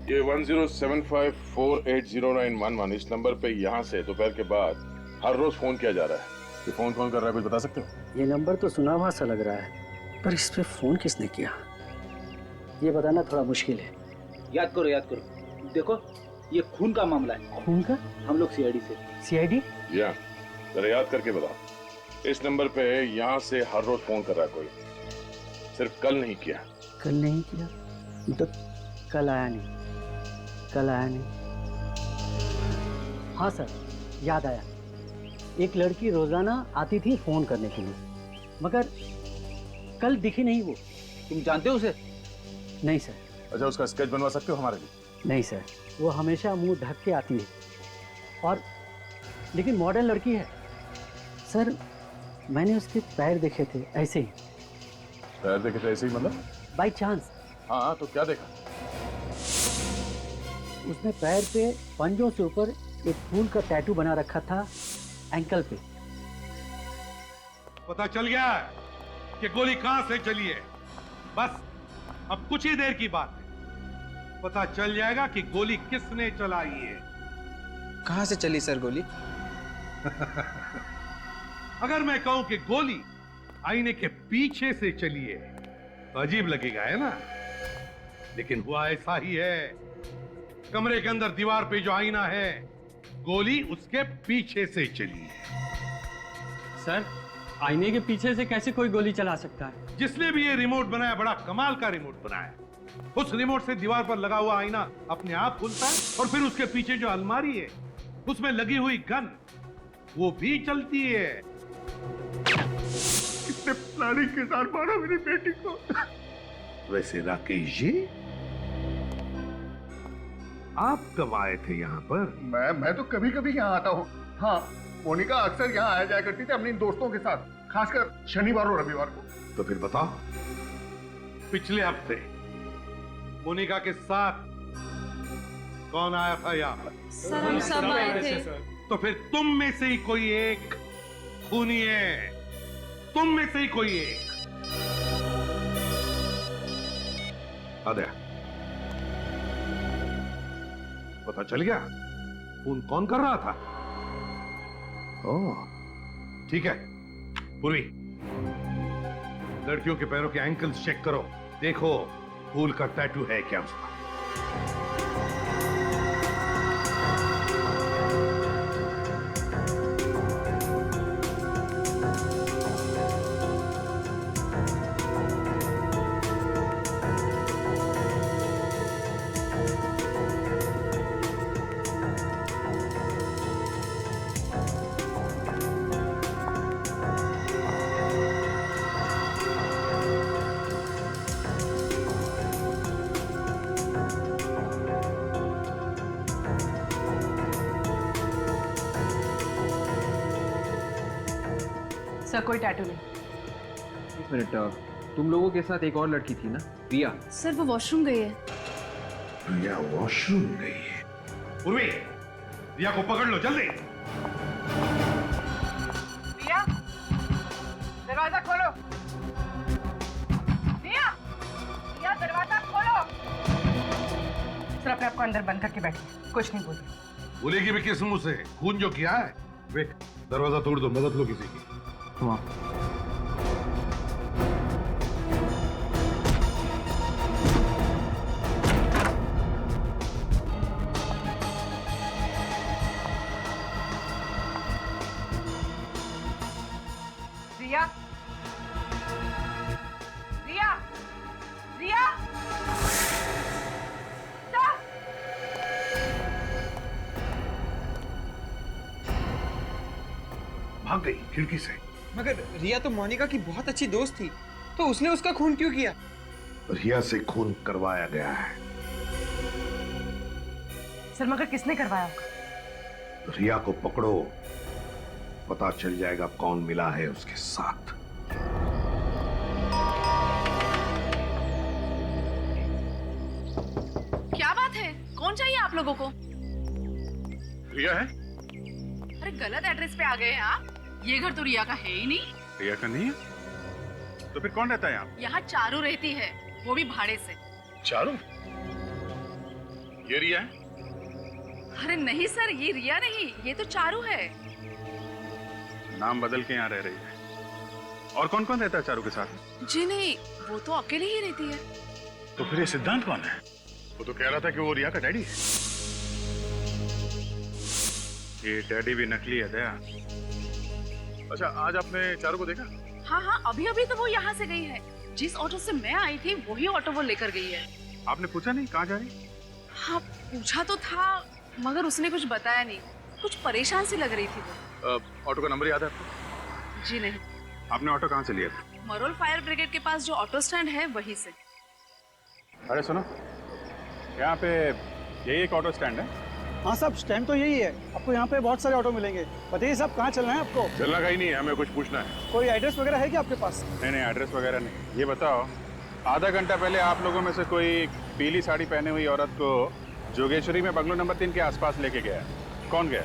ये 1075480911 इस नंबर पे यहाँ से दोपहर के बाद हर रोज फोन किया जा रहा है। ये फोन कौन कर रहा है, कुछ बता सकते हो? ये नंबर तो सुना हुआ सा लग रहा है, पर इस पे फोन किसने किया ये बताना थोड़ा मुश्किल है। याद करो। देखो, ये खून का मामला है। खून का? हम लोग सीआईडी से। सीआईडी? या जरा याद करके बताओ। इस नंबर पे यहाँ से हर रोज फोन कर रहा है कोई, सिर्फ कल नहीं किया। कल नहीं किया तो कल आया नहीं। हाँ सर, याद आया। एक लड़की रोजाना आती थी फोन करने के लिए, मगर कल दिखी नहीं वो। तुम जानते हो उसे? नहीं सर। अच्छा, उसका स्केच बनवा सकते हो हमारे लिए? नहीं सर, वो हमेशा मुंह ढक के आती है, और लेकिन मॉडर्न लड़की है सर। मैंने उसके पैर देखे थे ऐसे ही। पैर देखे थे ऐसे ही मतलब? By chance. हाँ, तो क्या देखा? उसने पैर पे पंजों से ऊपर एक फूल का टैटू बना रखा था एंकल पे। पता चल गया है कि गोली कहां से चली है। बस अब कुछ ही देर की बात है, पता चल जाएगा कि गोली किसने चलाई है। कहां से चली सर गोली? अगर मैं कहूं कि गोली आईने के पीछे से चली है तो अजीब लगेगा, है ना? लेकिन हुआ ऐसा ही है। कमरे के अंदर दीवार पे जो आईना है, गोली उसके पीछे से चली है। सर, आईने के पीछे से कैसे कोई गोली चला सकता है? जिसने भी ये रिमोट बनाया, बड़ा कमाल का रिमोट बनाया। उस रिमोट से दीवार पर लगा हुआ आईना अपने आप खुलता है, और फिर उसके पीछे जो अलमारी है उसमें लगी हुई गन वो भी चलती है। कितने प्लानिंग के साथ मारा मेरी बेटी को। वैसे राकेश जी, आप कब आए थे यहाँ पर? मैं तो कभी कभी यहाँ आता हूँ। हाँ, मोनिका अक्सर यहाँ आया जाया करती थी अपने दोस्तों के साथ, खासकर शनिवार और रविवार को। तो फिर बताओ, पिछले हफ्ते मोनिका के साथ कौन आया था यहाँ पर? सर, हम सब आए थे। तो फिर तुम में से ही कोई एक खूनी है। तुम में से ही कोई एक। आदया, पता चल गया फोन कौन कर रहा था? ओह, ठीक है। पूर्वी, लड़कियों के पैरों के एंकल्स चेक करो, देखो फूल का टैटू है क्या उसका। सर, कोई टैटू नहीं। एक मिनट, तुम लोगों के साथ एक और लड़की थी ना, रिया? सर, वो वॉशरूम गई है। रिया वॉशरूम गई है। पूर्वी, रिया को पकड़ लो जल्दी। रिया, दरवाजा खोलो। रिया, रिया, दरवाजा खोलो। सर, अपने आप को अंदर बंद करके बैठिए, कुछ नहीं बोलिए। बोलेगी भी किस मुंह से? खून जो किया है। वेट, दरवाजा तोड़ दो, मदद लो किसी की। रिया, रिया, रिया, स्टॉप। भाग गई खिड़की से। मगर रिया तो मोनिका की बहुत अच्छी दोस्त थी, तो उसने उसका खून क्यों किया? रिया से खून करवाया गया है। सर, मगर किसने करवाया होगा? रिया को पकड़ो, पता चल जाएगा कौन मिला है उसके साथ। क्या बात है? कौन चाहिए आप लोगों को? रिया है? अरे, गलत एड्रेस पे आ गए हैं आप। ये घर तो रिया का है ही नहीं। रिया का नहीं है? तो फिर कौन रहता है यहाँ? यहाँ चारू रहती है, वो भी भाड़े से। चारू? ये रिया है? अरे नहीं सर, ये रिया नहीं, ये तो चारू है। नाम बदल के यहाँ रह रही है। और कौन कौन रहता है चारू के साथ? जी नहीं, वो तो अकेले ही रहती है। तो फिर ये सिद्धांत कौन है? वो तो कह रहा था कि वो रिया का डैडी है। ये डैडी भी नकली है दया। अच्छा, आज आपने चारू को देखा? हाँ हाँ, अभी अभी तो वो यहाँ से गई है। जिस ऑटो से मैं आई थी वही ऑटो वो लेकर गई है। आपने पूछा नहीं कहाँ जा रही? हाँ पूछा तो था, मगर उसने कुछ बताया नहीं। कुछ परेशान सी लग रही थी वो। ऑटो का नंबर याद है आपको? जी नहीं। आपने ऑटो कहाँ से लिया था? मरोल फायर ब्रिगेड के पास जो ऑटो स्टैंड है वहीं से। अरे सुनो, यहाँ पे यही एक ऑटो स्टैंड है। हाँ साहब, स्टैंड तो यही है। आपको यहाँ पे बहुत सारे ऑटो मिलेंगे। बताइए साहब, कहाँ चलना है आपको? चलना कहीं नहीं है, हमें कुछ पूछना है। कोई एड्रेस वगैरह है क्या आपके पास? नहीं नहीं, एड्रेस वगैरह नहीं। ये बताओ, आधा घंटा पहले आप लोगों में से कोई पीली साड़ी पहने हुई औरत को जोगेश्वरी में बंगलो नंबर 3 के आसपास लेके गया है? कौन गया?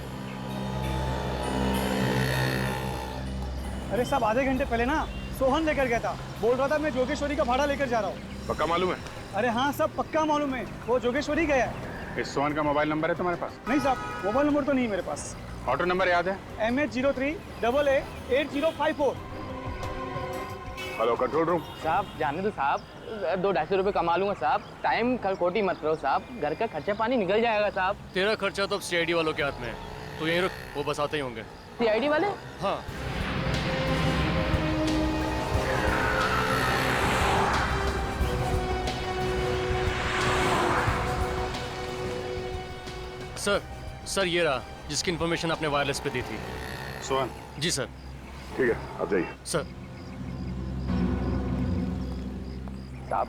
अरे साहब, आधे घंटे पहले ना सोहन लेकर गया था। बोल रहा था मैं जोगेश्वरी का भाड़ा लेकर जा रहा हूँ। पक्का मालूम है? अरे हाँ साहब, पक्का मालूम है, वो जोगेश्वरी गया है। इस सोहन का मोबाइल नंबर है तुम्हारे पास? नहीं साहब, मोबाइल नंबर तो नहीं मेरे पास। ऑटो नंबर याद है? MH03AA8054। Hello control room. साहब जाने दो साहब, 200-250 रुपये कमा लूंगा साहब। टाइम खरकोटी मत रहो साहब, घर का खर्चा पानी निकल जाएगा साहब। तेरा खर्चा तो CID वालों के हाथ में है, तो यहीं रुक, वो बस आते ही होंगे। CID वाले? हाँ। सर ये रहा जिसकी इन्फॉर्मेशन आपने वायरलेस पे दी थी। सोहन? जी सर। ठीक है, आप जाइए। सर साहब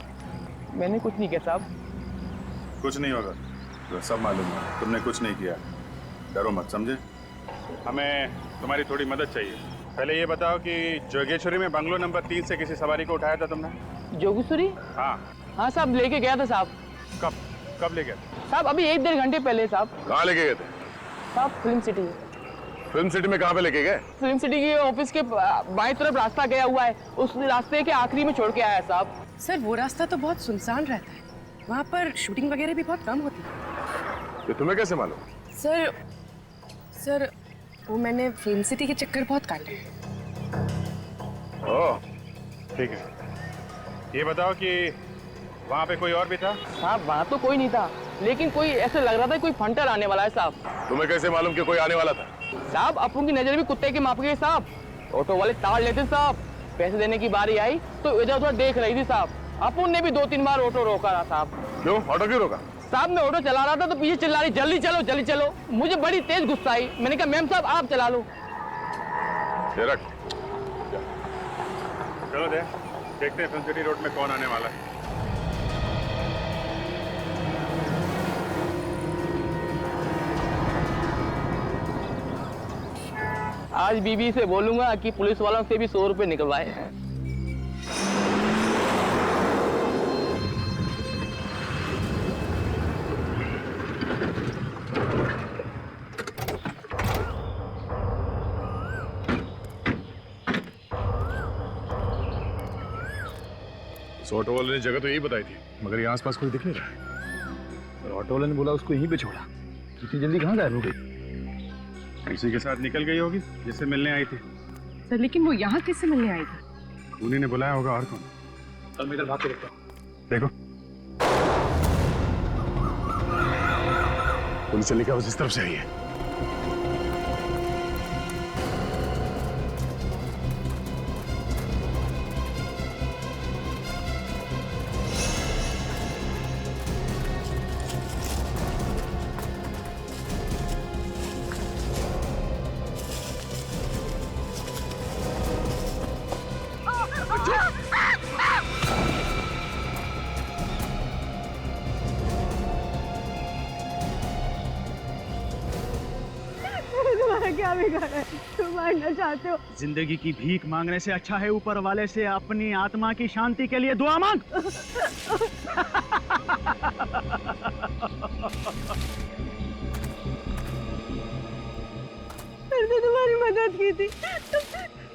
मैंने कुछ नहीं किया साहब। कुछ नहीं होगा, तो सब मालूम है तुमने कुछ नहीं किया। डरो मत, समझे? हमें तुम्हारी थोड़ी मदद चाहिए। पहले ये बताओ कि जोगेश्वरी में बंगलो नंबर 3 से किसी सवारी को उठाया था तुमने? जोगेश्वरी? हाँ। हाँ साहब, लेके गया था साहब। कब ले गया? साहब अभी 1-1.5 घंटे पहले साहब। कहाँ लेके गए थे? साहब फिल्म सिटी। फिल्म सिटी में कहाँ पे लेके गए? फिल्म सिटी के ऑफिस के बाएं तरफ रास्ता गया हुआ है, उस रास्ते के आखिरी में छोड़ के आया है साहब। सर वो रास्ता तो बहुत सुनसान रहता है, वहाँ पर शूटिंग वगैरह भी बहुत कम होती है। ये तुम्हें कैसे मालूम? सर वो मैंने फिल्म सिटी के चक्कर बहुत काटे हैं। ओह ठीक है। ये बताओ कि वहाँ पे कोई और भी था? साहब वहाँ तो कोई नहीं था, लेकिन कोई ऐसे लग रहा था कोई फंटर आने वाला है साहब। तुम्हें कैसे मालूम कि कोई आने वाला था? साहब अपुन की नजर भी कुत्ते के माप गई साहब। ऑटो वाले ताड़ लेते साहब, पैसे देने की बारी आई तो इधर उधर देख रही थी साहब। अपुन ने भी 2-3 बार ऑटो रोका रहा साहब। क्यों? ऑटो क्यों रोका? साहब मैं ऑटो चला रहा था तो पीछे चिल्ला रही जल्दी चलो जल्दी चलो। मुझे बड़ी तेज गुस्सा आई, मैंने कहा मैम साहब आप चला लो। ये रख। चलो देखते हैं फिल्म सिटी रोड में कौन आने वाला है। आज बीबी से बोलूंगा कि पुलिस वालों से भी 100 रुपए निकलवाए हैं। ऑटो वाले ने जगह तो यही बताई थी, मगर यहाँ आसपास कोई दिख नहीं रहा। ऑटो वाले ने बोला उसको यहीं पे छोड़ा। इतनी जल्दी कहाँ गायब हो गई? किसी के साथ निकल गई होगी जिससे मिलने आई थी। सर लेकिन वो यहाँ किससे मिलने आई थी? उन्हीं ने बुलाया होगा, और कौन? चल मैं इधर भाग के देखता हूँ। देखो पुलिस चलने की आवाज इस तरफ से आई है। क्या बिगाड़ा है? तुम मारना चाहते हो? जिंदगी की भीख मांगने से अच्छा है ऊपर वाले से अपनी आत्मा की शांति के लिए दुआ मांग। मैंने तुम्हारी मदद की थी,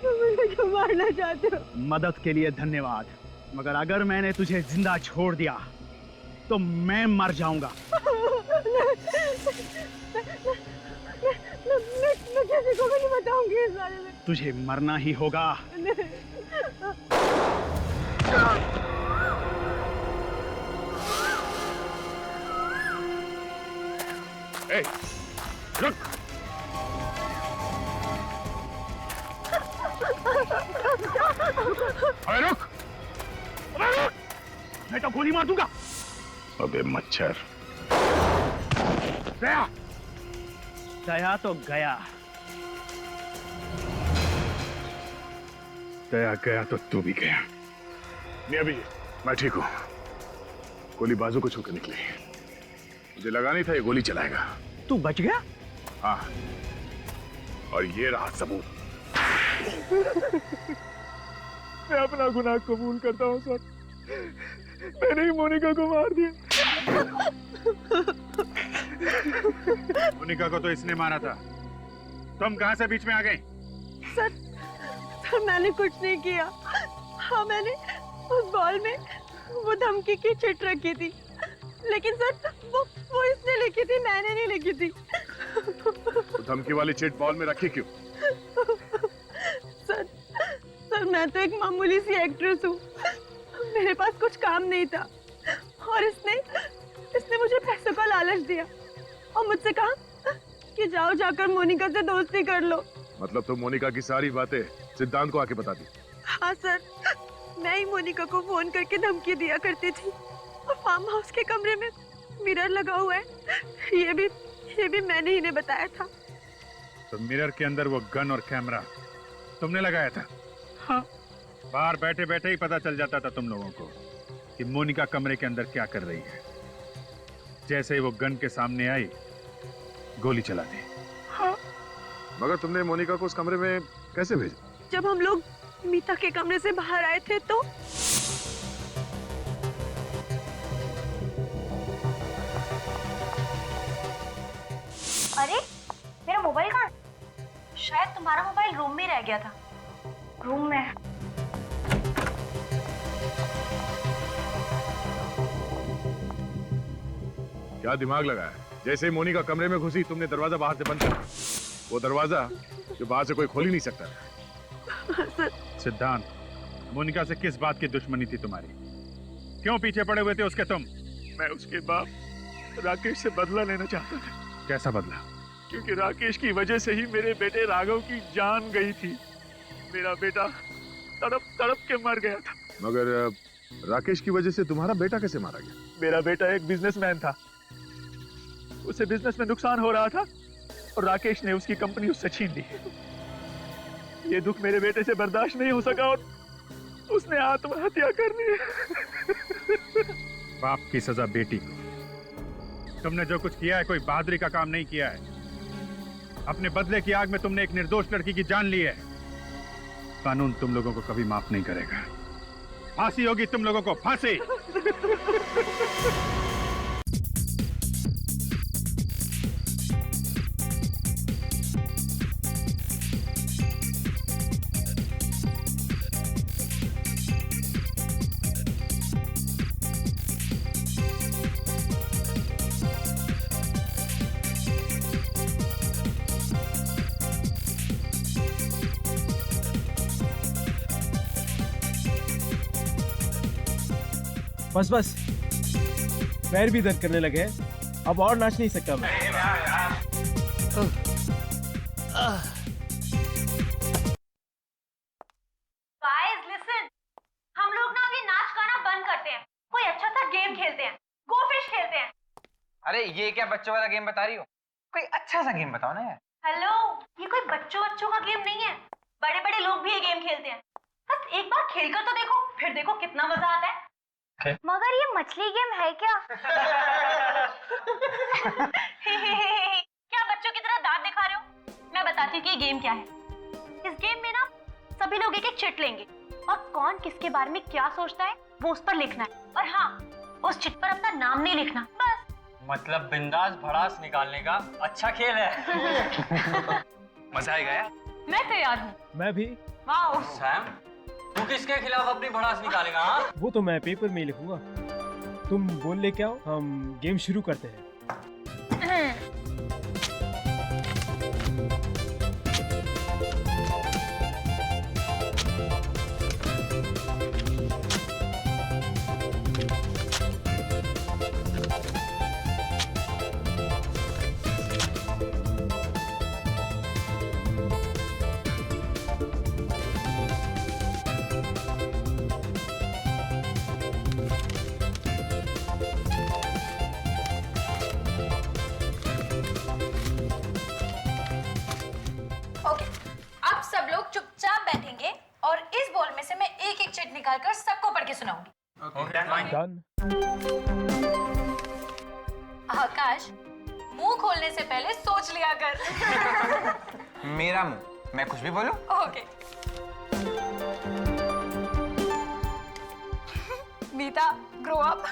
तुम मुझे क्यों मारना चाहते हो? मदद के लिए धन्यवाद, मगर अगर मैंने तुझे जिंदा छोड़ दिया तो मैं मर जाऊंगा। मैं किसी को भी नहीं बताऊंगी इस बारे में। तुझे मरना ही होगा। ए, रुक। अरे रुक, मैं तो गोली मार दूंगा। अबे मच्छर। गया दया तो गया। दया गया तो तू भी गया। नहीं अभी मैं ठीक हूँ। गोली बाजू को छूकर निकली। मुझे लगा नहीं था ये गोली चलाएगा। तू बच गया? हाँ, और ये रहा सबूत। मैं अपना गुनाह कबूल करता हूँ सर। मैंने ही मोनिका को मार दिया। मोनिका को तो इसने मारा था। तुम कहां से बीच में आ गई? सर मैंने कुछ नहीं किया। हाँ, मैंने उस बॉल में वो धमकी की चिट रखी थी, लेकिन सर वो इसने लिखी थी, मैंने नहीं लिखी थी। तो धमकी वाली चिट बॉल में रखी क्यों? सर मैं तो एक मामूली सी एक्ट्रेस हूँ। मेरे पास कुछ काम नहीं था और इसने मुझे पैसों का लालच दिया और मुझसे कहा कि जाओ जाकर मोनिका से दोस्ती कर लो। मतलब तो मोनिका की सारी बातें सिद्धांत को आके बता दी? हाँ सर, मैं ही मोनिका को फोन करके धमकी दिया करती थी और फार्म हाउस के कमरे में मिरर लगा हुआ है, ये भी मैंने ही ने बताया था। तो मिरर के अंदर वो गन और कैमरा तुमने लगाया था? हाँ। बाहर बैठे बैठे ही पता चल जाता था तुम लोगों को कि मोनिका कमरे के अंदर क्या कर रही है। जैसे ही वो गन के सामने आई, गोली चला दी। हाँ। मगर तुमने मोनिका को उस कमरे में कैसे भेजा? जब हम लोग मीता के कमरे से बाहर आए थे तो अरे मेरा मोबाइल कहाँ? शायद तुम्हारा मोबाइल रूम में रह गया था। रूम में। क्या दिमाग लगाया? जैसे ही मोनिका कमरे में घुसी तुमने दरवाजा बाहर से बंद कर दिया। वो दरवाजा जो बाहर से कोई खोल ही नहीं सकता था। सिद्धांत, मोनिका से किस बात की दुश्मनी थी तुम्हारी? क्यों पीछे पड़े हुए थे उसके तुम? मैं उसके बाप राकेश से बदला लेना चाहता था। कैसा बदला? क्योंकि राकेश की वजह से ही मेरे बेटे राघव की जान गई थी। मेरा बेटा तड़प तड़प के मर गया था। मगर राकेश की वजह से तुम्हारा बेटा कैसे मारा गया? मेरा बेटा एक बिजनेसमैन था, उसे बिजनेस में नुकसान हो रहा था और राकेश ने उसकी कंपनी उससे छीन ली। ये दुख मेरे बेटे से बर्दाश्त नहीं हो सका और उसने आत्महत्या कर ली। बाप की सजा बेटी को। तुमने जो कुछ किया है कोई बहादुरी का काम नहीं किया है। अपने बदले की आग में तुमने एक निर्दोष लड़की की जान ली है। कानून तुम लोगों को कभी माफ नहीं करेगा। फांसी होगी तुम लोगों को, फांसी। बस बस, पैर भी दर्द करने लगे हैं। अब और नाच नहीं सकता मैं। Guys, listen. हम लोग ना अभी नाच गाना बंद करते हैं, कोई अच्छा सा गेम खेलते हैं, गो फिश खेलते हैं। अरे ये क्या बच्चों वाला गेम बता रही हो? कोई अच्छा सा गेम बताओ ना यार। हेलो, ये कोई बच्चों का गेम नहीं है। बड़े बड़े लोग भी ये गेम खेलते हैं। बस एक बार खेलकर तो देखो, फिर देखो कितना मजा आता है। मगर ये मछली गेम है क्या? क्या बच्चों की तरह दांत दिखा रहे हो? मैं बताती हूँ कि ये गेम क्या है। इस गेम में ना सभी लोग एक एक चिट लेंगे और कौन किसके बारे में क्या सोचता है वो उस पर लिखना है। और हाँ, उस चिट पर अपना नाम नहीं लिखना, बस। मतलब बिंदास भड़ास निकालने का अच्छा खेल है। मजा आएगा यार। मैं तैयार हूँ। मैं भी। वाओ। सैम, तू किसके खिलाफ अपनी भड़ास निकालेगा? हाँ? वो तो मैं पेपर में ही लिखूंगा। तुम बोल ले क्या हो, हम गेम शुरू करते हैं। आकाश, मुंह खोलने से पहले सोच लिया कर। मेरा मुंह, मैं कुछ भी बोलूं? ओके। मीता, ग्रो अप।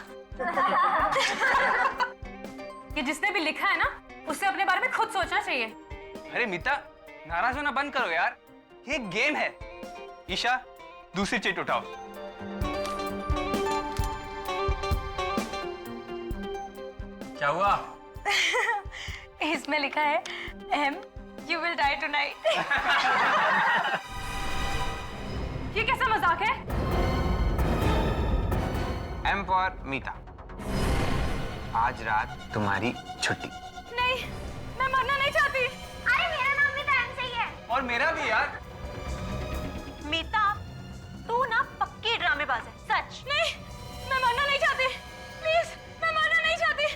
ये जिसने भी लिखा है ना, उसे अपने बारे में खुद सोचना चाहिए। अरे मीता, नाराज होना बंद करो यार, ये गेम है। ईशा, दूसरी चीट उठाओ। क्या हुआ? इसमें लिखा है M, you will die tonight. ये कैसा मजाक है? एम फॉर मीता, आज रात तुम्हारी छुट्टी। नहीं, मैं मरना नहीं चाहती। अरे मेरा नाम भी तो एम से ही है। और मेरा भी यार। मीता, तू ना पक्की ड्रामेबाज है, सच। नहीं, मैं मरना नहीं चाहती। प्लीज, मैं मरना नहीं चाहती।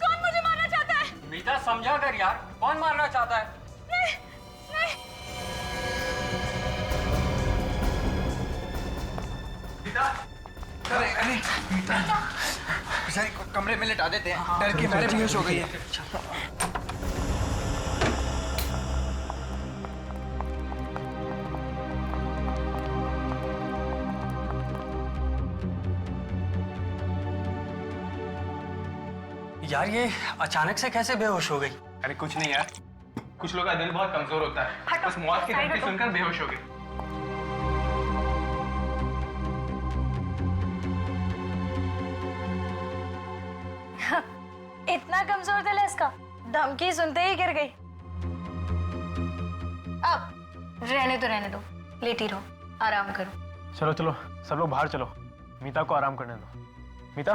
कौन मुझे मारना चाहता है? मीता समझा कर यार, कौन मारना चाहता है? नहीं, नहीं। अरे अरे मीता, बेचारी को कमरे में लेटा देते हैं, डर के मारे बेहोश हो गई है। यार ये अचानक से कैसे बेहोश हो गई? अरे कुछ नहीं यार, कुछ लोगों का दिल बहुत कमजोर होता है, बस मौत की धमकी सुनकर बेहोश हो गई। इतना कमजोर दिल है इसका, धमकी सुनते ही गिर गई। अब रहने दो, लेटी रहो, आराम करो। चलो चलो, सब लोग बाहर चलो, मीता को आराम करने दो। मीता,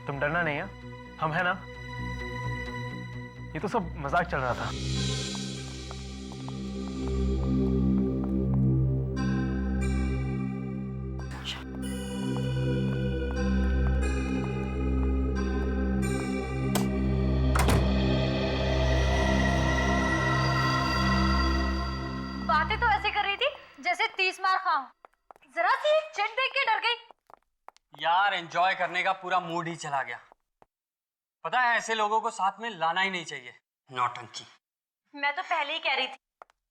तुम डरना नहीं है, हम है ना? ये तो सब मजाक चल रहा था। बातें तो ऐसे कर रही थी जैसे 30 मार खाऊं। जरा सी एक चिट देख के डर गई। यार एंजॉय करने का पूरा मूड ही चला गया। पता है ऐसे लोगों को साथ में लाना ही नहीं चाहिए, नौटंकी। मैं तो पहले ही कह रही थी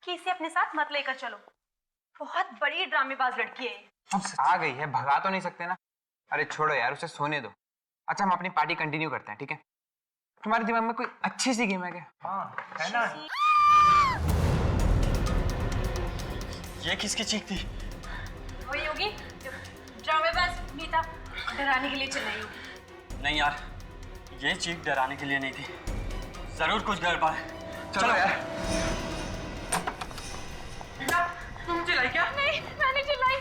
कि इसे अपने साथ मत लेकर चलो, बहुत बड़ी ड्रामेबाज लड़की है। आ गई है, भगा तो नहीं सकते ना। अरे छोड़ो यार, उसे सोने दो। अच्छा, हम अपनी पार्टी कंटिन्यू करते हैं, ठीक है? तुम्हारे दिमाग में कोई अच्छी सी गेम है क्या? हाँ, है ना? ये किसकी चीख थी? वही होगी, ड्रामेबाज मीता डराने के लिए चिल्लाई होगी। नहीं यार, ये चीख डराने के लिए नहीं थी, जरूर कुछ गड़बड़ है। चलो यार। तुम चिल्लाई क्या? नहीं, मैंने चिल्लाई।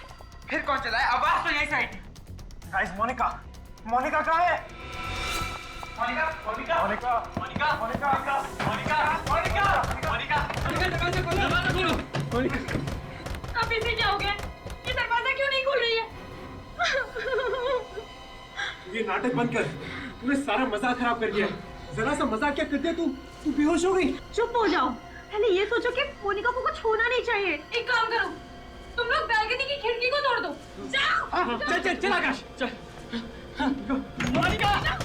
फिर कौन चिल्लाया? आवाज तो यही से आई थी। गाइस, मोनिका कहाँ है? मोनिका। अभी से क्या हो गया? ये दरवाजा क्यों नहीं खुल रही है? ये नाटक बंद कर, तूने सारा मजाक खराब कर दिया। जरा सा मजाक क्या करते तू बेहोश हो गई। चुप हो जाओ। पहले ये सोचो कि मोनिका को कुछ होना नहीं चाहिए। एक काम करो, तुम लोग बैल्कनी की खिड़की को तोड़ दो। जाओ। चल आकाश, चल। मोनिका!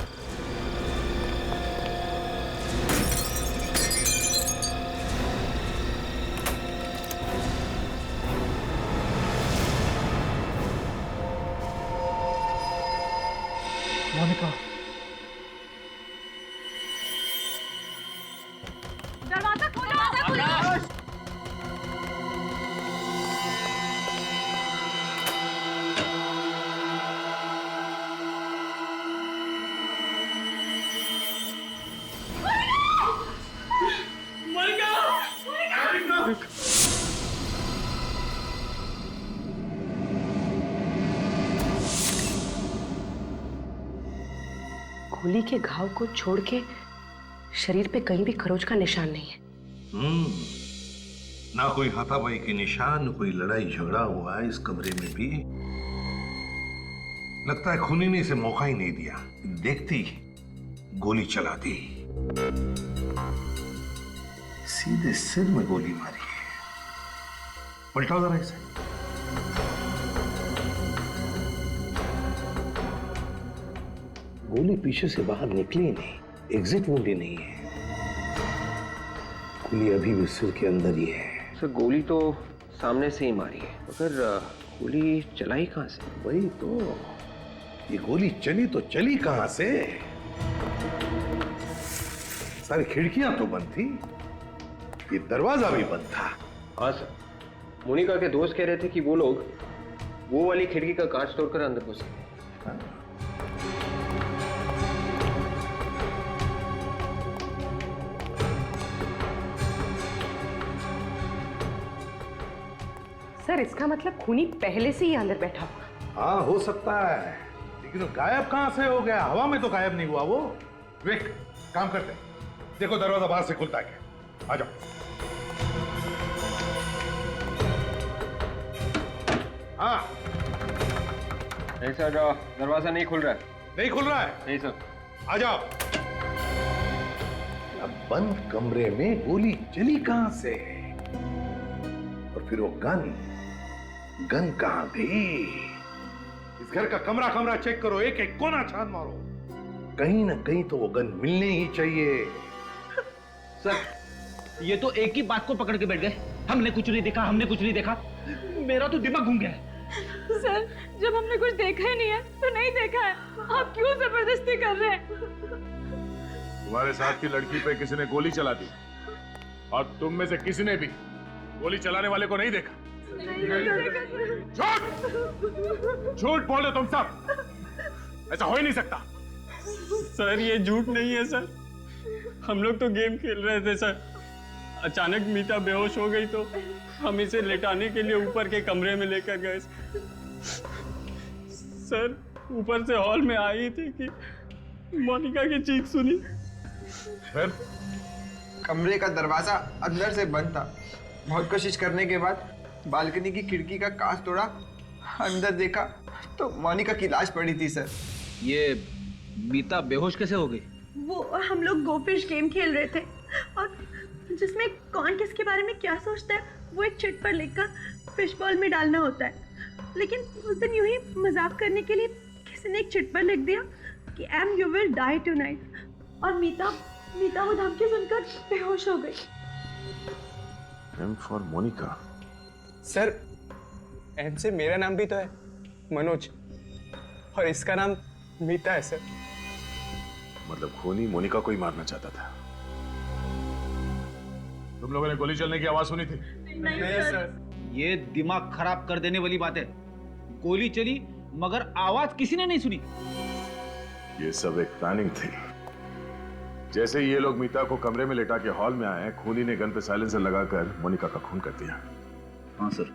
मोनिका, दरवाजा खोलो। गोली के घाव को छोड़ के शरीर पे कहीं भी खरोच का निशान नहीं है। ना कोई हाथापाई के निशान, कोई लड़ाई झगड़ा हुआ है इस कमरे में भी। लगता है खूनी ने इसे मौका ही नहीं दिया, देखती गोली चला दी। सीधे सिर में गोली मारी है। पलटाओ जरा इसे। गोली पीछे से बाहर निकली नहीं, एग्जिट वुंड ही नहीं है, गोली अभी भी सिर के अंदर ही है। सर गोली तो सामने से ही मारी है, मगर गोली चलाई कहाँ से? वही तो, ये गोली चली तो चली कहां से? सारी खिड़कियां तो बंद थी, ये दरवाजा भी बंद था। हाँ सर, मोनिका के दोस्त कह रहे थे कि वो लोग वो वाली खिड़की का कांच तोड़कर अंदर घुस गए। सर इसका मतलब खूनी पहले से ही अंदर बैठा हुआ। हाँ हो सकता है, लेकिन वो गायब कहां से हो गया? हवा में तो गायब नहीं हुआ वो। विवेक, काम करते हैं, देखो दरवाजा बाहर से खुलता है क्या। आ जाओ। हाँ नहीं सर, दरवाजा नहीं खुल रहा है। नहीं खुल रहा है? नहीं सर। आ जाओ। अब बंद कमरे में गोली चली कहां से? और फिर वो गन कहां गई? इस घर का कमरा कमरा चेक करो, एक एक कोना छान मारो, कहीं ना कहीं तो वो गन मिलने ही चाहिए। सर ये तो एक ही बात को पकड़ के बैठ गए, हमने कुछ नहीं देखा, हमने कुछ नहीं देखा। मेरा तो दिमाग घूम गया है। सर जब हमने कुछ देखा ही नहीं है तो नहीं देखा है, आप क्यों जबरदस्ती कर रहे हैं? तुम्हारे साथ की लड़की पे किसी ने गोली चला दी और तुम में से किसी ने भी गोली चलाने वाले को नहीं देखा। झूठ बोलो तुम सब, ऐसा हो ही नहीं सकता। सर ये झूठ नहीं है सर, हम लोग तो गेम खेल रहे थे सर। अचानक मीता बेहोश हो गई तो हम इसे लेटाने के लिए ऊपर के कमरे में लेकर गए। सर ऊपर से हॉल में आई थी कि मोनिका की चीख सुनी। फिर कमरे का दरवाजा अंदर से बंद था, बहुत कोशिश करने के बाद बालकनी की खिड़की का कांच तोड़ा, अंदर देखा तो मोनिका की लाश पड़ी थी सर। ये मीता बेहोश कैसे हो गई? वो हम लोग गोफिश गेम खेल रहे थे और जिसमें कौन किसके बारे में क्या सोचता है वो एक चिट पर लिखकर फिश बॉल में डालना होता है। लेकिन उस दिन यूं ही मजाक करने के लिए किसी ने एक चिट पर लिख दिया कि M you will die tonight, और मीता वो धमकी सुनकर बेहोश हो गई। M for Monika. Sir M से मेरा नाम भी तो है, मनोज, और इसका नाम मीता है सर। मतलब खूनी मोनिका को ही मारना चाहता था। तुम लोगों ने गोली चलने की आवाज सुनी थी? नहीं सर। ये दिमाग खराब कर देने वाली बात है। गोली चली मगर आवाज किसी ने नहीं सुनी। ये सब एक प्लानिंग थी। जैसे ही ये लोग मीता को कमरे में लेटा के हॉल में आए, खूनी ने गन पे साइलेंसर लगाकर मोनिका का खून कर दिया। हाँ सर,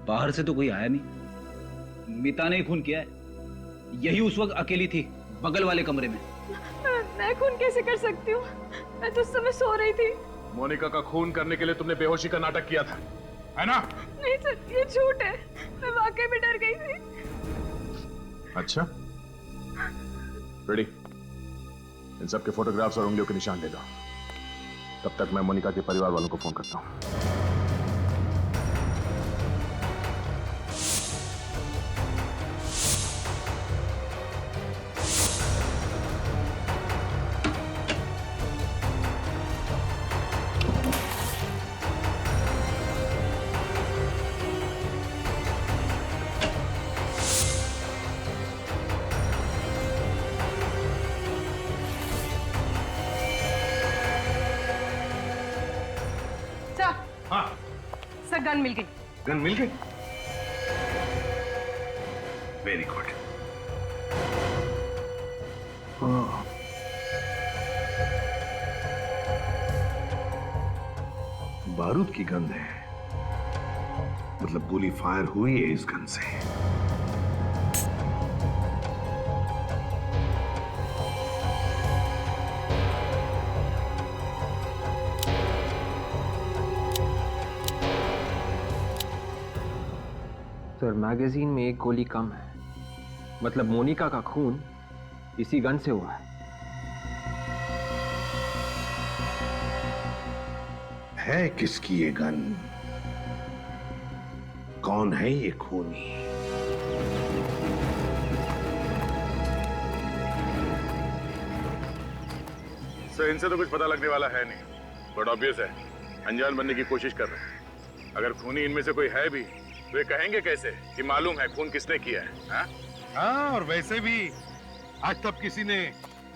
बाहर से तो कोई आया नहीं, मीता ने ही खून किया है। यही उस वक्त अकेली थी बगल वाले कमरे में। मैं खून कैसे कर सकती हूँ? मैं तो उस समय सो रही थी। मोनिका का खून करने के लिए तुमने बेहोशी का नाटक किया था, है ना? नहीं सर, ये झूठ है, मैं वाकई में डर गई थी। अच्छा, रेडी? इन सब के फोटोग्राफ्स और उंगलियों के निशान ले लो। तब तक मैं मोनिका के परिवार वालों को फोन करता हूँ। सर गन मिल गई। गन मिल गई? Very good. बारूद की गंध है, मतलब गोली फायर हुई है इस गन से। सर मैगजीन में एक गोली कम है, मतलब मोनिका का खून इसी गन से हुआ है किसकी ये गन? कौन है ये खूनी? सर इनसे तो कुछ पता लगने वाला है नहीं, बट ऑब्वियस है अनजान बनने की कोशिश कर रहे हैं। अगर खूनी इनमें से कोई है भी वे कहेंगे कैसे कि मालूम है खून किसने किया है? हाँ? हाँ, और वैसे भी आज तक किसी ने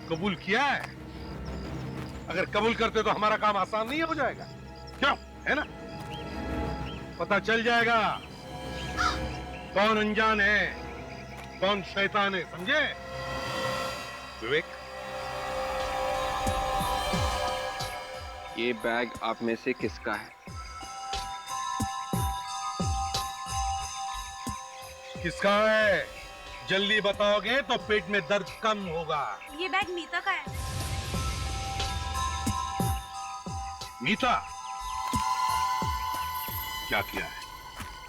कबूल किया है? अगर कबूल करते तो हमारा काम आसान नहीं हो जाएगा? क्यों, है ना? पता चल जाएगा कौन अनजान है, कौन शैतान है, समझे? विवेक, ये बैग आप में से किसका है? किसका है? जल्दी बताओगे तो पेट में दर्द कम होगा। ये बैग मीता का है। मीता, क्या किया है?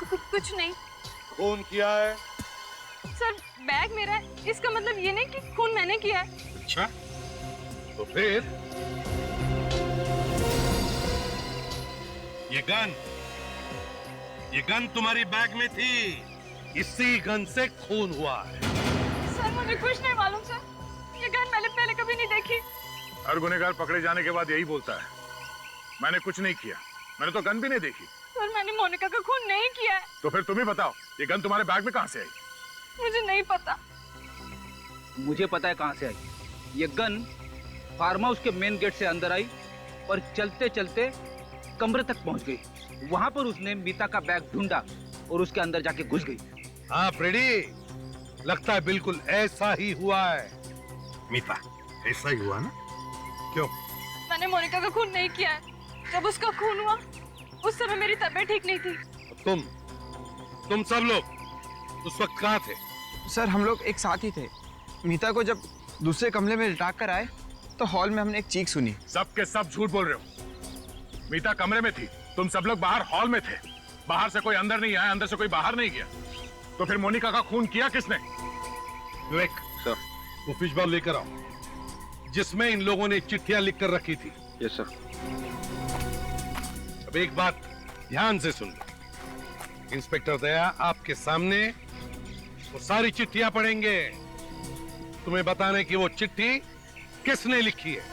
कुछ नहीं खून किया है? सर, बैग मेरा है, इसका मतलब ये नहीं कि खून मैंने किया है। अच्छा, तो फिर ये गन तुम्हारी बैग में थी, इसी गन से खून हुआ है। सर, मुझे कुछ नहीं मालूम सर, ये गन मैंने पहले कभी नहीं देखी। हर गुनहगार पकड़े जाने के बाद यही बोलता है, मैंने कुछ नहीं किया, मैंने तो गन भी नहीं देखी। सर, मैंने मोनिका का खून नहीं किया है। तो फिर तुम ही बताओ, ये गन तुम्हारे बैग में कहां से आई? मुझे नहीं पता। मुझे पता है कहां से आई। ये गन फार्म हाउस के मेन गेट से अंदर आई और चलते चलते कमरे तक पहुंच गई। वहां पर उसने मीता का बैग ढूंढा और उसके अंदर जाके घुस गई। हाँ फ्रेडी, लगता है बिल्कुल ऐसा ही हुआ है। मीता, ऐसा ही हुआ ना? क्यों? मैंने मोनिका का खून नहीं किया है। जब उसका खून हुआ उस समय मेरी तबीयत ठीक नहीं थी। तुम सब लोग उस वक्त कहाँ थे? सर, हम लोग एक साथ ही थे। मीता को जब दूसरे कमरे में लिटा कर आए तो हॉल में हमने एक चीख सुनी। सब के सब झूठ बोल रहे हो। मीता कमरे में थी, तुम सब लोग बाहर हॉल में थे। बाहर से कोई अंदर नहीं आया, अंदर से कोई बाहर नहीं गया। तो फिर मोनिका का खून किया किसने? विवेक, सर, वो फिश बॉल लेकर आओ जिसमें इन लोगों ने चिट्ठियां लिख कर रखी थी। Yes sir. अब एक बात ध्यान से सुन लो। इंस्पेक्टर दया आपके सामने वो सारी चिट्ठियां पढ़ेंगे, तुम्हें बताने की वो चिट्ठी किसने लिखी है,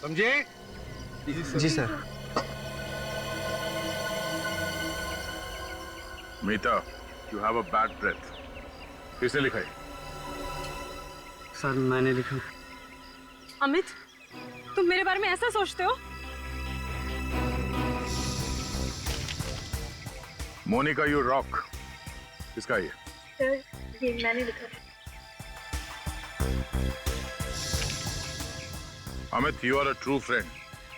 समझे? जी sir. Meeta, you have a bad breath. किसने लिखा है? सर, मैंने लिखा। अमित, तुम मेरे बारे में ऐसा सोचते हो? मोनिका यू रॉक, किसका ये? सर, ये मैंने लिखा। Amit, you are a true friend.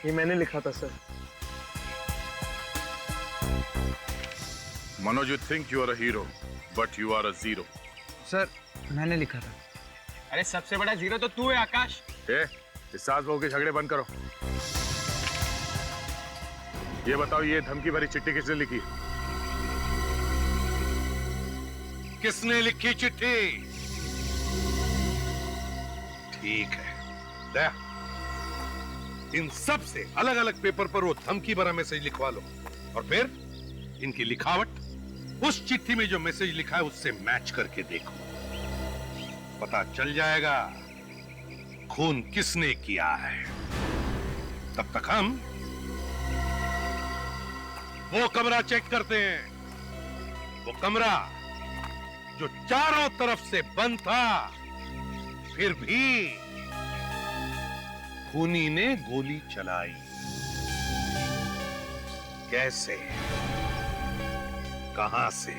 ये मैंने लिखा था sir. Manoj, you think you are a hero but you are a zero. Sir, मैंने लिखा था। अरे सबसे बड़ा जीरो तो तू है आकाश। इस सास बहू के झगड़े बंद करो। ये बताओ, ये धमकी भरी चिट्ठी किसने लिखी? किसने लिखी चिट्ठी? ठीक है दया, इन सब से अलग अलग पेपर पर वो धमकी भरा मैसेज लिखवा लो और फिर इनकी लिखावट उस चिट्ठी में जो मैसेज लिखा है उससे मैच करके देखो। पता चल जाएगा खून किसने किया है। तब तक हम वो कमरा चेक करते हैं, वो कमरा जो चारों तरफ से बंद था, फिर भी खूनी ने गोली चलाई। कैसे, कहां से?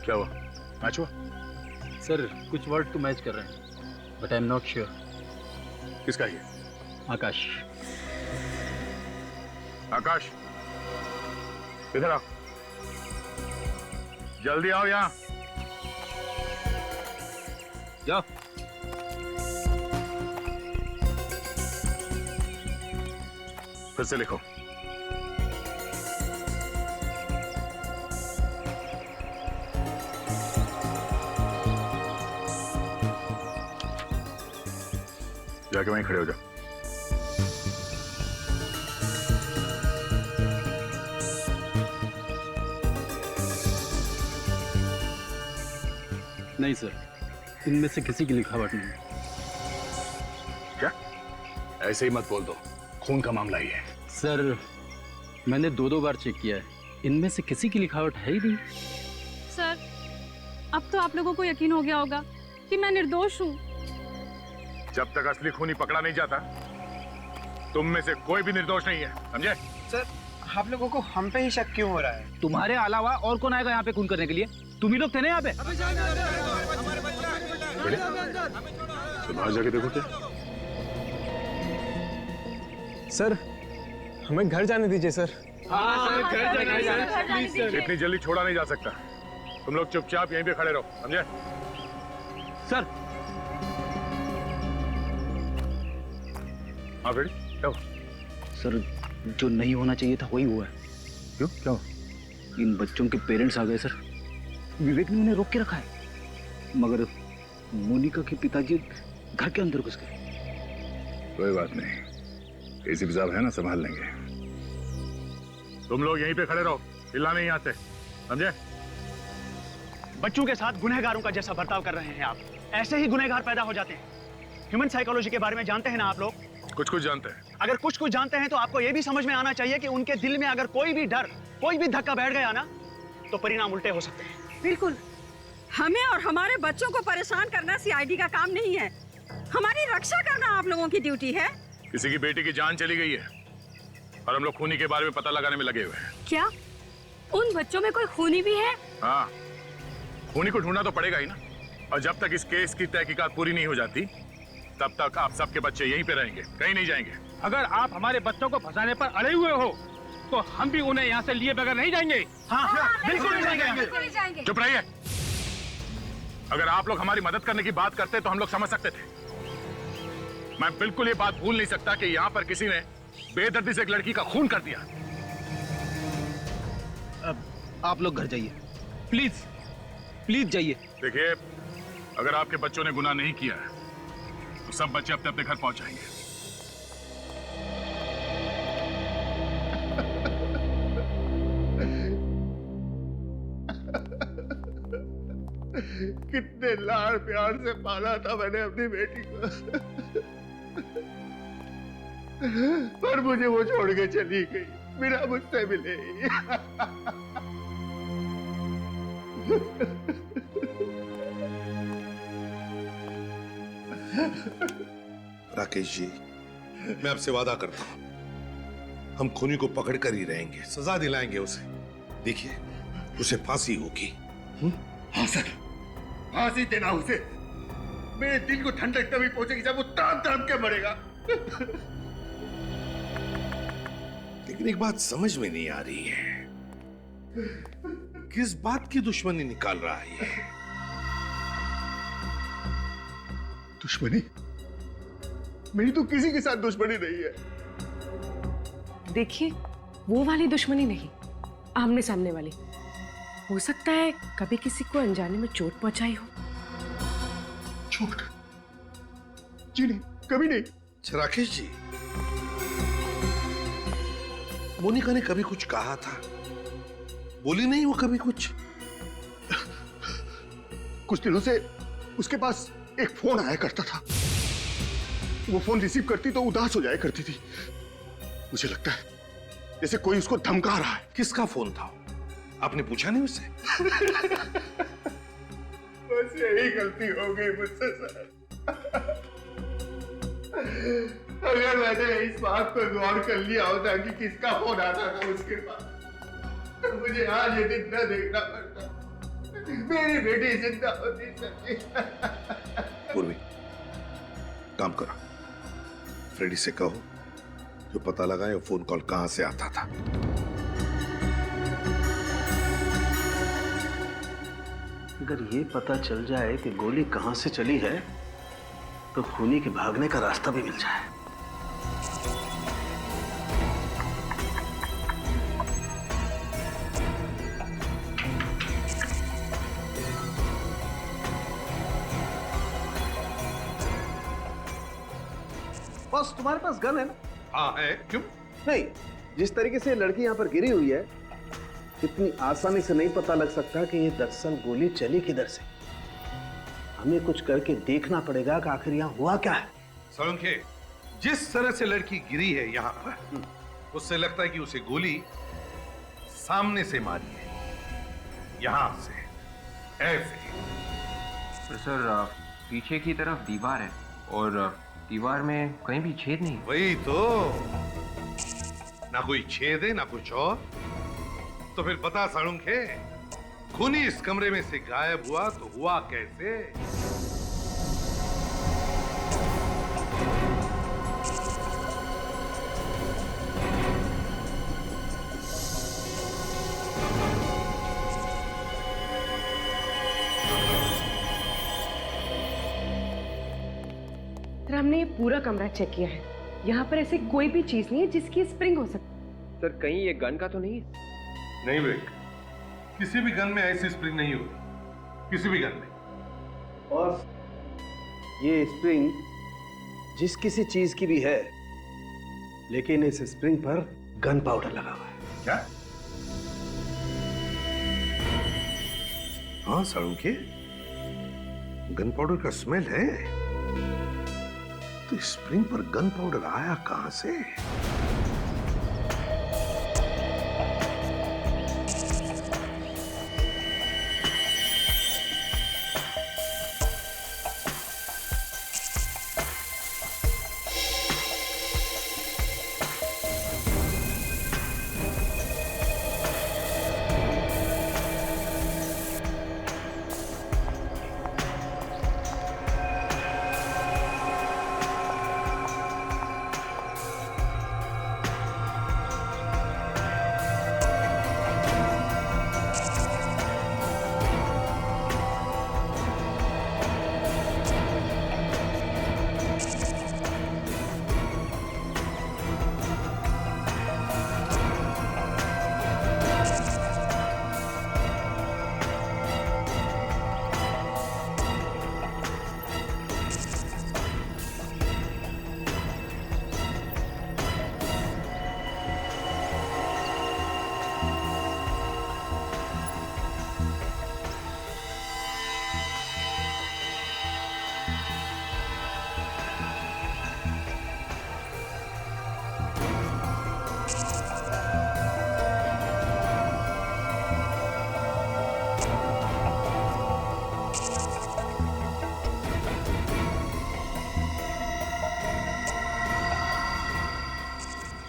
क्या हुआ? मैच हुआ? सर, कुछ वर्ड तो मैच कर रहे हैं but I am not sure. किसका ये? आकाश। आकाश, इधर आओ, जल्दी आओ यहाँ। जाओ। फिर से लिखो। जाके वहीं खड़े हो जाओ। नहीं सर, इनमें से किसी की लिखावट नहीं है। क्या? ऐसे ही मत बोल दो, खून का मामला ही है। सर, मैंने 2 बार चेक किया है, इनमें से किसी की लिखावट है ही नहीं। सर, अब तो आप लोगों को यकीन हो गया होगा कि मैं निर्दोष हूँ। जब तक असली खूनी पकड़ा नहीं जाता, तुम में से कोई भी निर्दोष नहीं है, समझे? सर, आप लोगों को हम पे ही शक क्यों हो रहा है? तुम्हारे अलावा और कौन आएगा यहाँ पे खून करने के लिए? तुम ही लोग थे ना यहाँ पे। तुम बाहर जाके देखो क्या। सर, हमें घर जाने दीजिए सर। इतनी जल्दी छोड़ा नहीं जा सकता। तुम लोग चुपचाप यहीं पे खड़े रहो, समझे? सर। हाँ फ्रेडी, क्या हुआ? सर, जो नहीं होना चाहिए था वही हुआ है। क्यों? क्या हुआ? इन बच्चों के पेरेंट्स आ गए सर। विवेक ने उन्हें रोक के रखा है, मगर मोनिका के पिताजी घर के अंदर घुस गए। कोई बात नहीं, एसीपी साहब है ना, संभाल लेंगे। तुम लोग यहीं पे खड़े रहो, हिलना नहीं यहाँ से, समझे? बच्चों के साथ गुनहगारों का जैसा बर्ताव कर रहे हैं आप, ऐसे ही गुनहगार पैदा हो जाते हैं। ह्यूमन साइकोलॉजी के बारे में जानते हैं ना आप लोग? कुछ कुछ जानते हैं। अगर कुछ कुछ जानते हैं तो आपको यह भी समझ में आना चाहिए कि उनके दिल में अगर कोई भी डर, कोई भी धक्का बैठ गया ना, तो परिणाम उल्टे हो सकते हैं। बिल्कुल, हमें और हमारे बच्चों को परेशान करना सीआईडी का काम नहीं है। हमारी रक्षा करना आप लोगों की ड्यूटी है। किसी की बेटी की जान चली गई है और हम लोग खूनी के बारे में पता लगाने में लगे हुए हैं। क्या उन बच्चों में कोई खूनी भी है? हाँ, खूनी को ढूंढना तो पड़ेगा ही ना। और जब तक इस केस की तहकीकात पूरी नहीं हो जाती, तब तक आप सबके बच्चे यहीं पे रहेंगे, कहीं नहीं जाएंगे। अगर आप हमारे बच्चों को फंसाने पर अड़े हुए हो, तो हम भी उन्हें यहाँ से लिए बगैर नहीं जाएंगे। हाँ, बिल्कुल नहीं जाएंगे। चुप रहिए। अगर आप लोग हमारी मदद करने की बात करते तो हम लोग समझ सकते थे। मैं बिल्कुल ये बात भूल नहीं सकता कि यहाँ पर किसी ने बेदर्दी से एक लड़की का खून कर दिया। अब आप लोग घर जाइए, प्लीज प्लीज जाइए। देखिए, अगर आपके बच्चों ने गुनाह नहीं किया है, तो सब बच्चे अपने अपने घर पहुंच जाएंगे। कितने लाड़ प्यार से पाला था मैंने अपनी बेटी को, पर मुझे वो छोड़ के चली गई बिना मुझसे मिले। राकेश जी, मैं आपसे वादा करता हूं, हम खूनी को पकड़ कर ही रहेंगे, सजा दिलाएंगे उसे। देखिए, उसे फांसी होगी। हाँ सर, फांसी देना उसे। मेरे दिल को ठंडक तभी पहुंचेगी जब वो तड़प तड़प के मरेगा। लेकिन एक बात समझ में नहीं आ रही है, किस बात की दुश्मनी निकाल रहा है ये? दुश्मनी? मेरी तो किसी के साथ दुश्मनी नहीं है। देखिए, वो वाली दुश्मनी नहीं, आमने सामने वाली। हो सकता है कभी किसी को अनजाने में चोट पहुंचाई हो। चोट? जी नहीं, कभी नहीं। राकेश जी, मोनिका ने कभी कुछ कहा था? बोली नहीं वो कभी कुछ? कुछ दिनों से उसके पास एक फोन आया करता था। वो फोन रिसीव करती तो उदास हो जाया करती थी। मुझे लगता है जैसे कोई उसको धमका रहा है। किसका फोन था? आपने पूछा नहीं उससे? बस यही गलती हो गई मुझसे सर। अगर मैंने इस बात पर गौर कर लिया होता कि किसका फोन आता था उसके पास, तो मुझे आज ये दिन न देखना पड़ता। मेरी बेटी जिंदा होती सच्ची। पूर्वी, काम करो, फ्रेडी से कहो जो पता लगाए वो फोन कॉल कहां से आता था। अगर ये पता चल जाए कि गोली कहां से चली है तो खूनी के भागने का रास्ता भी मिल जाए। बॉस तुम्हारे पास गन है ना? हाँ है, क्यों? नहीं, जिस तरीके से ये लड़की यहाँ पर गिरी हुई है, इतनी आसानी से नहीं पता लग सकता कि ये दरअसल गोली चली किधर से। हमें कुछ करके देखना पड़ेगा कि आखिर यहाँ हुआ क्या है। सोलंके, जिस तरह से लड़की गिरी है यहाँ पर, उससे लगता है कि उसे गोली सामने से मारी है, यहाँ से, ऐसे। सर पीछे की तरफ दीवार है और दीवार में कहीं भी छेद नहीं। वही तो, ना कोई छेद है ना कुछ और। तो फिर बता साळुंखे, खूनी इस कमरे में से गायब हुआ तो हुआ कैसे? सर हमने ये पूरा कमरा चेक किया है, यहाँ पर ऐसी कोई भी चीज नहीं है जिसकी स्प्रिंग हो सकती। सर कहीं ये गन का तो नहीं है? नहीं विवेक, किसी भी गन में ऐसी स्प्रिंग नहीं होती, किसी भी गन में। और ये स्प्रिंग जिस किसी चीज की भी है, लेकिन इस स्प्रिंग पर गन पाउडर लगा हुआ है। क्या? हाँ साळुंखे, गन पाउडर का स्मेल है। तो स्प्रिंग पर गन पाउडर आया कहां से?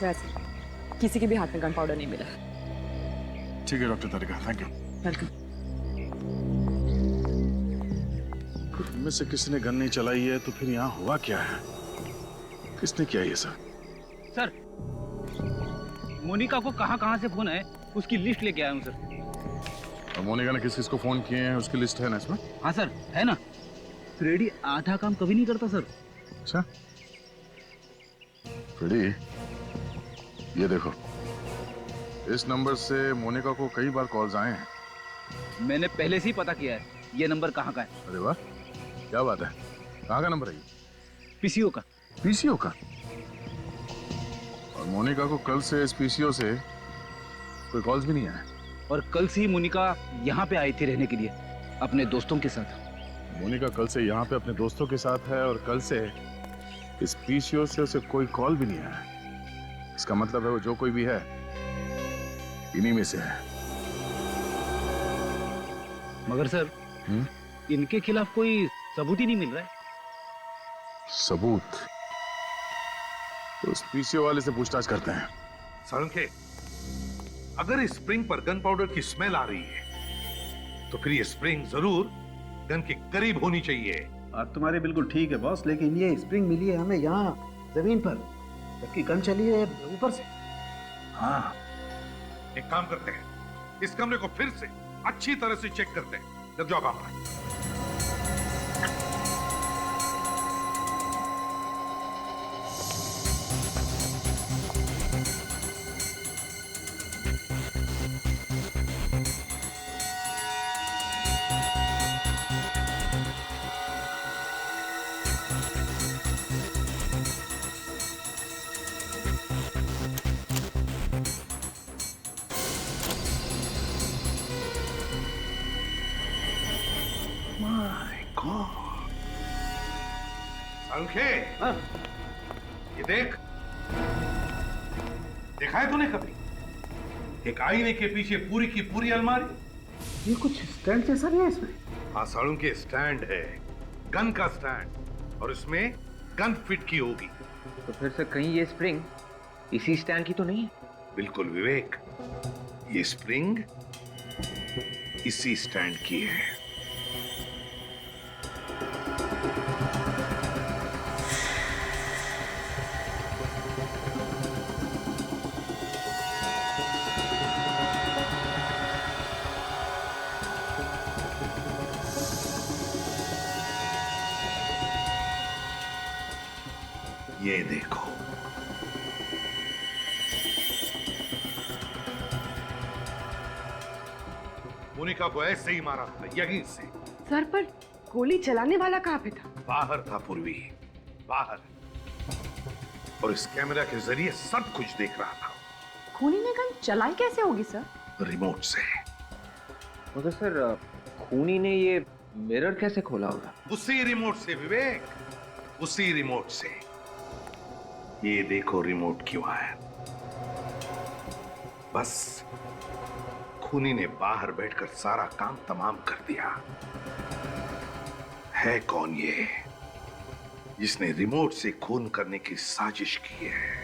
वैसे किसी के भी हाथ में गन पाउडर नहीं मिला। ठीक है doctor Tarika, thank you. Welcome. में से किसी ने गन नहीं चलाई है तो फिर यहाँ हुआ क्या है? किसने किया ये सब? सर मोनिका को कहाँ से फोन है उसकी लिस्ट लेके आया हूँ सर। और मोनिका ने किस किस को फोन किए हैं उसकी लिस्ट है ना इसमें? हाँ सर है ना। फ्रेडी आधा काम कभी नहीं करता सर। अच्छा फ्रेडी, ये देखो, इस नंबर से मोनिका को कई बार कॉल्स आए हैं। मैंने पहले से ही पता किया है ये नंबर कहाँ का है। अरे वाह, क्या बात है। कहाँ का नंबर है ये? पीसीओ का। पीसीओ का? और मोनिका को कल से इस पीसीओ से कोई कॉल्स भी नहीं आया। और कल से ही मोनिका यहाँ पे आई थी रहने के लिए अपने दोस्तों के साथ। मोनिका कल से यहाँ पे अपने दोस्तों के साथ है और कल से इस पीसीओ से उसे कोई कॉल भी नहीं आया। इसका मतलब है वो जो कोई भी है इन्हीं में से है। मगर सर इनके खिलाफ कोई सबूत ही नहीं मिल रहा है। सबूत? तो उस पीसीओ वाले से पूछताछ करते हैं। साळुंखे, अगर इस स्प्रिंग पर गन पाउडर की स्मेल आ रही है तो फिर ये स्प्रिंग जरूर गन के करीब होनी चाहिए। बात तुम्हारी बिल्कुल ठीक है बॉस, लेकिन ये स्प्रिंग मिली है हमें यहाँ जमीन पर, जबकि गन चली है ऊपर से। हाँ, एक काम करते हैं, इस कमरे को फिर से अच्छी तरह से चेक करते हैं। लग जाओ काम पर। अंखे, ये देख, देखा है तूने कभी एक आईने के पीछे पूरी की पूरी अलमारी? ये कुछ स्टैंड जैसा नहीं है इसमें? हाँ साड़ू के स्टैंड है, गन का स्टैंड, और इसमें गन फिट की होगी। तो फिर से कहीं ये स्प्रिंग इसी स्टैंड की तो नहीं है? बिल्कुल विवेक, ये स्प्रिंग इसी स्टैंड की है। ये देखो, मोनिका को ऐसे ही मारा था, यहीं से। सर पर गोली चलाने वाला कहाँ पे था? बाहर था पूर्वी, बाहर, और इस कैमरा के जरिए सब कुछ देख रहा था। खूनी ने गन चलाई कैसे होगी सर? रिमोट से। मगर सर खूनी ने ये मिरर कैसे खोला होगा? उसी रिमोट से विवेक, उसी रिमोट से। ये देखो रिमोट की वायर। बस खूनी ने बाहर बैठकर सारा काम तमाम कर दिया। है कौन ये जिसने रिमोट से खून करने की साजिश की है?